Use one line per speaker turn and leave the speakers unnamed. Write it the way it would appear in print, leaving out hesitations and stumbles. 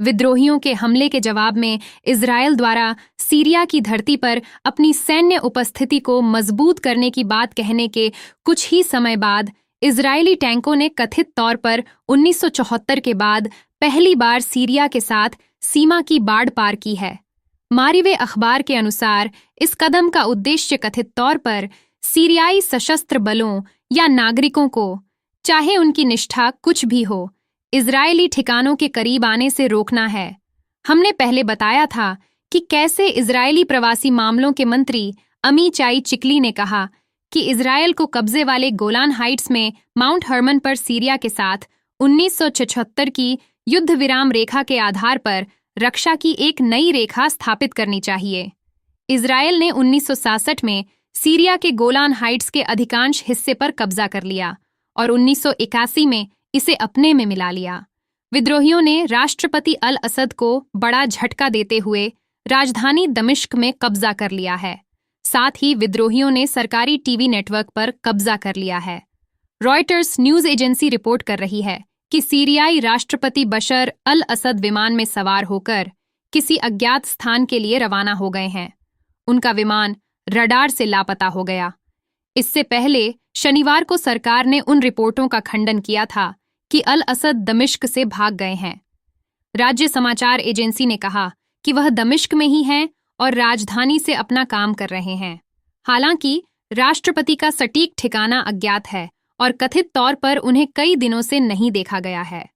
विद्रोहियों के हमले के जवाब में इजरायल द्वारा सीरिया की धरती पर अपनी सैन्य उपस्थिति को मजबूत करने की बात कहने के कुछ ही समय बाद इजरायली टैंकों ने कथित तौर पर 1974 के बाद पहली बार सीरिया के साथ सीमा की बाड़ पार की है। मारिवे अखबार के अनुसार इस कदम का उद्देश्य कथित तौर पर सीरियाई सशस्त्र बलों या नागरिकों को, चाहे उनकी निष्ठा कुछ भी हो, इजरायली ठिकानों के करीब आने से रोकना है। हमने पहले बताया था कि कैसे इजरायली प्रवासी मामलों के मंत्री अमीचाई चिकली ने कहा कि इजरायल को कब्जे वाले गोलान हाइट्स में माउंट हर्मन पर सीरिया के साथ 1976 की युद्ध विराम रेखा के आधार पर रक्षा की एक नई रेखा स्थापित करनी चाहिए। इजरायल ने 1967 में सीरिया के गोलान हाइट्स के अधिकांश हिस्से पर कब्जा कर लिया और 1981 में इसे अपने में मिला लिया। विद्रोहियों ने राष्ट्रपति अल असद को बड़ा झटका देते हुए राजधानी दमिश्क में कब्जा कर लिया है। साथ ही विद्रोहियों ने सरकारी टीवी नेटवर्क पर कब्जा कर लिया है। रॉयटर्स न्यूज एजेंसी रिपोर्ट कर रही है कि सीरियाई राष्ट्रपति बशर अल असद विमान में सवार होकर किसी अज्ञात स्थान के लिए रवाना हो गए हैं। उनका विमान रडार से लापता हो गया। इससे पहले शनिवार को सरकार ने उन रिपोर्टों का खंडन किया था कि अल असद दमिश्क से भाग गए हैं। राज्य समाचार एजेंसी ने कहा कि वह दमिश्क में ही हैं और राजधानी से अपना काम कर रहे हैं। हालांकि राष्ट्रपति का सटीक ठिकाना अज्ञात है और कथित तौर पर उन्हें कई दिनों से नहीं देखा गया है।